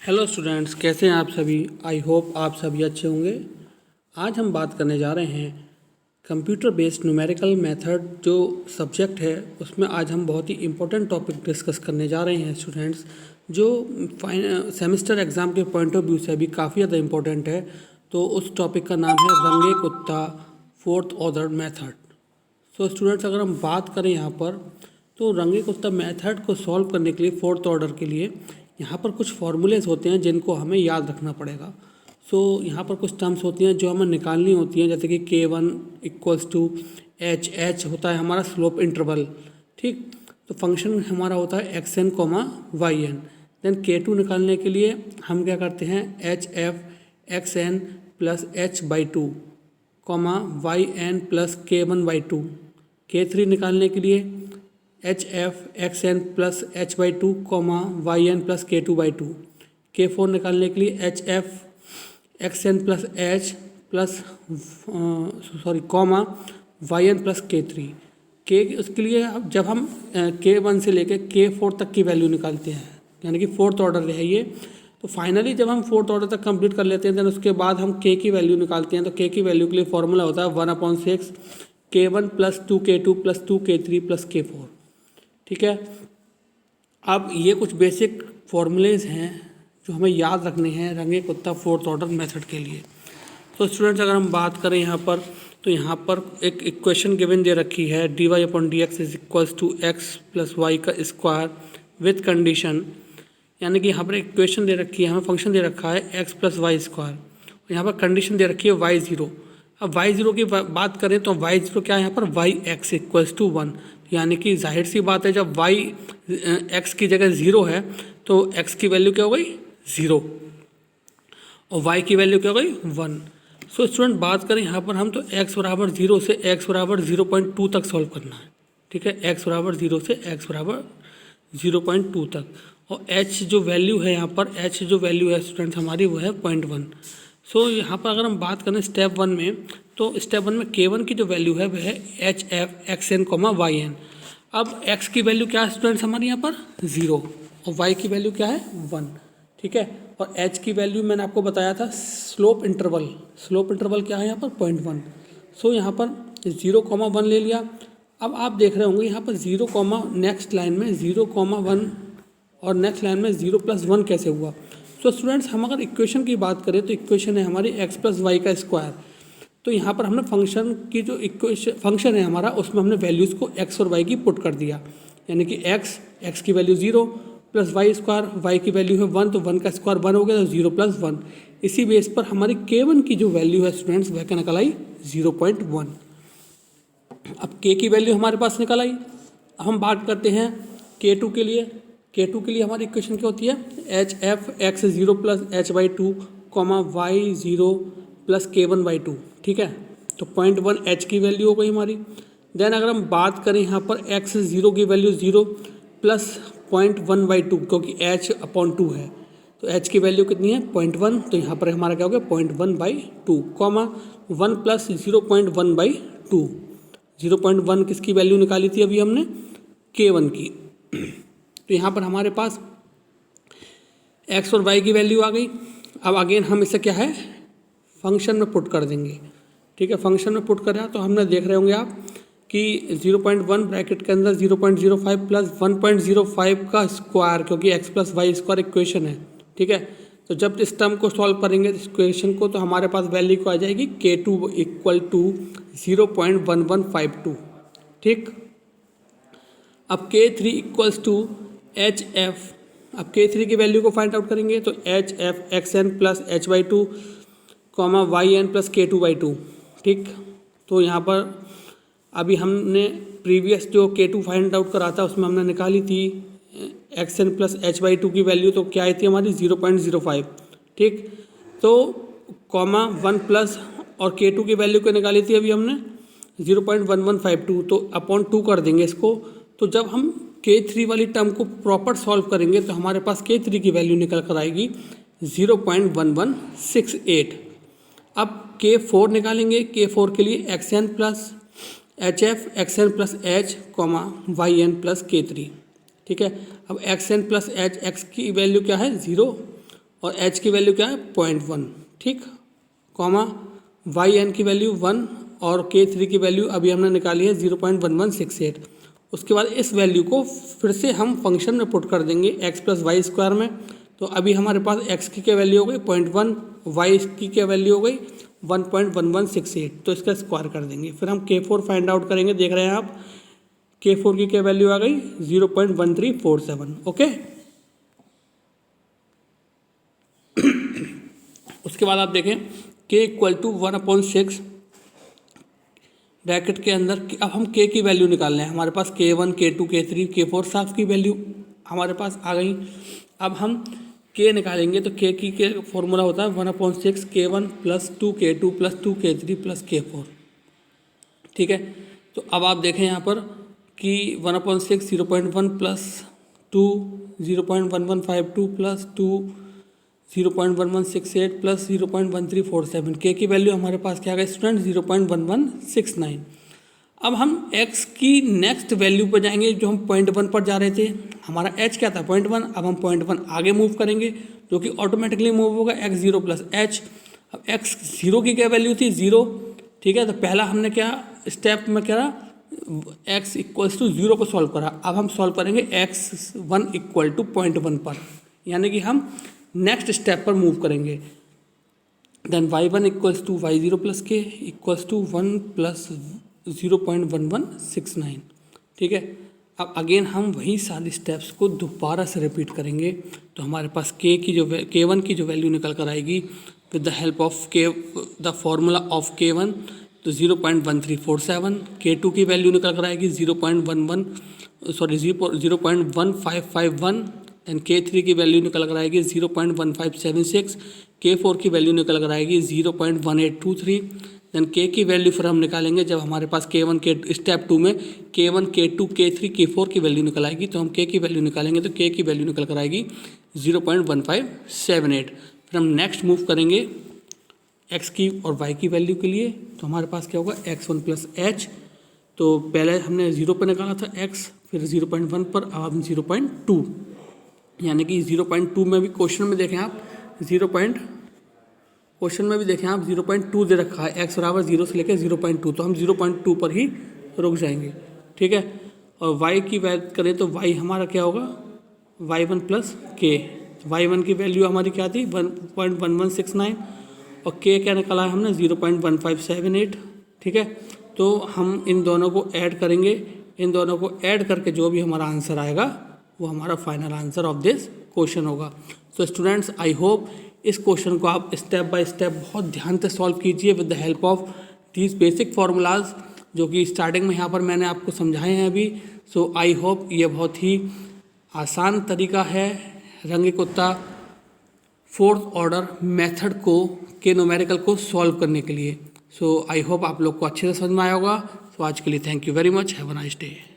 Hello students, कैसे हैं आप सभी। आई होप आप सभी अच्छे होंगे। आज हम बात करने जा रहे हैं कंप्यूटर बेस्ड न्यूमेरिकल मेथड जो सब्जेक्ट है, उसमें आज हम बहुत ही इम्पोर्टेंट टॉपिक डिस्कस करने जा रहे हैं स्टूडेंट्स, जो सेमेस्टर एग्ज़ाम के पॉइंट ऑफ व्यू से भी काफ़ी ज़्यादा इम्पोर्टेंट है। तो उस टॉपिक का नाम है रंगे कुत्ता fourth order method. So students, अगर हम बात करें यहाँ पर, तो रंगे कुत्ता मेथड को सॉल्व करने के लिए फोर्थ ऑर्डर के लिए यहाँ पर कुछ फॉर्मूलेज होते हैं जिनको हमें याद रखना पड़ेगा। यहाँ पर कुछ टर्म्स होती हैं जो हमें निकालनी होती हैं, जैसे कि K1 इक्वल्स टू एच होता है हमारा स्लोप इंटरवल। ठीक, तो फंक्शन हमारा होता है xn coma yn। Then K2 निकालने के लिए हम क्या करते हैं, HF xn plus h/2 comma yn plus K1/2। K3 निकालने के लिए HF xn plus h/2 comma yn plus K2/2। K4 निकालने के लिए HF xn plus h plus comma yn plus K3। उसके लिए जब हम K1 से लेकर K4 तक की वैल्यू निकालते हैं, यानी कि फोर्थ ऑर्डर है ये, तो फाइनली जब हम फोर्थ ऑर्डर तक कंप्लीट कर लेते हैं, देन उसके बाद हम K की वैल्यू निकालते हैं। तो K की वैल्यू के लिए फॉर्मूला होता है 1/6 K1 plus 2K2 plus 2K3 plus K4। ठीक है, अब ये कुछ बेसिक फॉर्मूलेज हैं जो हमें याद रखने हैं रंगे कुत्ता फोर्थ ऑर्डर मेथड के लिए। तो स्टूडेंट्स, अगर हम बात करें यहाँ पर, तो यहाँ पर एक इक्वेशन गिवन दे रखी है dy/dx is equals to x plus y का स्क्वायर विथ कंडीशन, यानी कि यहाँ पर इक्वेशन दे रखी है, हमें फंक्शन दे रखा है x प्लस वाई स्क्वायर, यहाँ पर कंडीशन दे रखी है y0। अब y0 की बात करें तो y0 क्या है यहाँ पर, yx इक्वल्स टू 1, यानी कि जाहिर सी बात है जब y x की जगह 0 है तो x की वैल्यू क्या हो गई 0 और y की वैल्यू क्या हो गई 1। सो स्टूडेंट, बात करें यहाँ पर हम, तो x बराबर 0 से x बराबर 0.2 तक सॉल्व करना है। ठीक है, x बराबर 0 से x बराबर 0.2 तक, और h जो वैल्यू है यहाँ पर, h जो वैल्यू है स्टूडेंट्स हमारी वो है 0.1। सो यहाँ पर अगर हम बात करें स्टेप 1 में, तो स्टेप 1 में K1 की जो वैल्यू है वह है HF xn कोमा yn। अब x की वैल्यू क्या है स्टूडेंट्स हमारी यहाँ पर 0 और y की वैल्यू क्या है 1। ठीक है, और h की वैल्यू मैंने आपको बताया था स्लोप इंटरवल क्या है यहाँ पर 0.1। सो यहाँ पर 0,1 ले लिया। अब आप देख रहे होंगे यहाँ पर 0, नेक्स्ट लाइन में 0,1 और नेक्स्ट लाइन में 0 + 1 कैसे हुआ। तो स्टूडेंट्स, हम अगर इक्वेशन की बात करें तो इक्वेशन है हमारी x प्लस वाई का स्क्वायर। तो यहाँ पर हमने फंक्शन की जो फंक्शन है हमारा, उसमें हमने वैल्यूज़ को x और y की पुट कर दिया, यानी कि x की value 0 plus y square, y की वैल्यू है 1, तो 1 का स्क्वायर 1 हो गया, तो 0 + 1। इसी बेस पर हमारी K1 की जो वैल्यू है स्टूडेंट्स वह क्या निकल आई 0.1। अब K की वैल्यू हमारे पास निकल आई। अब हम बात करते हैं K2 के लिए। K2 के लिए हमारी इक्वेशन क्या होती है, HF x0 plus h/2 coma y0 plus K1/2। ठीक है, तो 0.1 h की वैल्यू हो गई हमारी। देन अगर हम बात करें यहाँ पर x0 की वैल्यू 0 प्लस 0.1/2, क्योंकि h/2 है, तो h की वैल्यू कितनी है 0.1, तो यहाँ पर हमारा क्या हो गया 0.1/2 कोमा 1 प्लस 0.1/2। 0.1 किसकी वैल्यू निकाली थी अभी हमने, K1 की। तो यहाँ पर हमारे पास x और y की वैल्यू आ गई। अब अगेन हम इसे क्या है फंक्शन में पुट कर देंगे। ठीक है, फंक्शन में पुट करा तो हमने देख रहे होंगे आप कि 0.1 ब्रैकेट के अंदर 0.05 प्लस 1.05 का स्क्वायर, क्योंकि x plus y square equation है। ठीक है, तो जब इस टर्म को सॉल्व करेंगे इस इक्वेशन को, तो हमारे पास वैल्यू को आ जाएगी K2 इक्वल टू 0.1152। ठीक, अब K3 इक्वल्स टू HF, अब K3 की वैल्यू को फाइंड आउट करेंगे, तो HF xn plus h/2 comma yn plus K2/2। ठीक, तो यहाँ पर अभी हमने प्रीवियस जो K2 फाइंड आउट करा था उसमें हमने निकाली थी xn प्लस h/2 की वैल्यू, तो क्या आई थी हमारी 0.05। ठीक, तो कोमा 1 प्लस और K2 की वैल्यू को निकाली थी अभी हमने 0.1152, तो अपॉन 2 कर देंगे इसको। तो जब हम K3 वाली टर्म को प्रॉपर सॉल्व करेंगे तो हमारे पास K3 की वैल्यू निकल कर आएगी 0.1168। अब K4 निकालेंगे। K4 के लिए xn plus HF xn plus h comma yn plus K3। ठीक है, अब xn प्लस h x की वैल्यू क्या है 0 और h की वैल्यू क्या है 0.1, ठीक, कॉमा yn की वैल्यू 1 और k3 की वैल्यू अभी हमने निकाली है 0.1168। उसके बाद इस वैल्यू को फिर से हम फंक्शन में पुट कर देंगे x प्लस वाई स्क्वायर में। तो अभी हमारे पास x की क्या वैल्यू हो गई 0.1, y की क्या वैल्यू हो गई 1.1168, तो इसका स्क्वायर कर देंगे। फिर हम k4 फाइंड आउट करेंगे, देख रहे हैं आप k4 की क्या वैल्यू आ गई 0.1347। ओके, उसके बाद आप देखें k इक्वल टू 1/6 ब्रैकेट के अंदर। अब हम k की वैल्यू निकाल रहे हैं, हमारे पास k1, k2, k3, k4 साफ की वैल्यू हमारे पास आ गई। अब हम k निकालेंगे तो k की के फॉर्मूला होता है 1/6 k1 plus 2k2 plus 2k3 plus k4, ठीक है। तो अब आप देखें यहाँ पर कि 1/6 0.1 प्लस 2 0.1152 प्लस 2 0.1168 प्लस 0.1347, के की वैल्यू हमारे पास क्या आ गई स्टूडेंट 0.1169। अब हम x की नेक्स्ट वैल्यू पर जाएंगे, जो हम 0.1 पर जा रहे थे, हमारा h क्या था 0.1, अब हम 0.1 आगे मूव करेंगे जो कि ऑटोमेटिकली मूव होगा x0 प्लस h। अब x0 की क्या वैल्यू थी 0, ठीक है। तो पहला हमने क्या स्टेप में करा x इक्वल्स टू 0 को सॉल्व करा। अब हम सॉल्व करेंगे x1 इक्वल टू 0.1 पर, यानी कि हम नेक्स्ट स्टेप पर मूव करेंगे। Then y1 equals to y0 plus k equals to 1 plus 0.1169, ठीक है। अब अगेन हम वही सारे स्टेप्स को दोबारा से रिपीट करेंगे। तो हमारे पास k1 की जो वैल्यू निकल कर आएगी with the help of the formula of k1 तो 0.1347, k2 की वैल्यू निकल कर आएगी 0.1551, एंड k3 की वैल्यू निकल कर आएगी 0.1576, k4 की वैल्यू निकल कर आएगी 0.1823। देन k की वैल्यू फिर हम निकालेंगे जब हमारे पास k1 k स्टेप 2 में k1 k2 k3 k4 की वैल्यू निकल आएगी। तो हम k की वैल्यू निकालेंगे तो k की वैल्यू निकल कर आएगी 0.1578। फिर हम नेक्स्ट मूव करेंगे x की और y की वैल्यू के लिए। तो हमारे पास क्या होगा x1 प्लस h, तो पहले हमने 0 पर निकाला था x, फिर 0.1 पर, अब हम 0.2, यानी कि 0.2 में भी क्वेश्चन में देखें आप 0.2 दे रखा है, x बराबर 0 से लेकर 0.2, तो हम 0.2 पर ही रुक जाएंगे, ठीक है। और y की बात करें तो y हमारा क्या होगा y1 प्लस k, y1 की वैल्यू हमारी क्या थी 1.1169 और k क्या निकाला है हमने 0.1578, ठीक है। तो हम इन दोनों को ऐड करेंगे, इन दोनों को ऐड करके जो भी हमारा आंसर आएगा वो हमारा final answer of this question होगा। तो स्टूडेंट्स आई होप इस क्वेश्चन को आप स्टेप बाय स्टेप बहुत ध्यान से सॉल्व कीजिए with the help of these basic formulas जो कि स्टार्टिंग में यहाँ पर मैंने आपको समझाए हैं अभी। सो आई होप ये बहुत ही आसान तरीका है रंगे कुत्ता फोर्थ ऑर्डर मेथड को के न्यूमेरिकल को सॉल्व करने के लिए। सो आई होप आप लोग को अच्छे से समझ में आया होगा। सो आज के लिए thank you very much, have a nice day.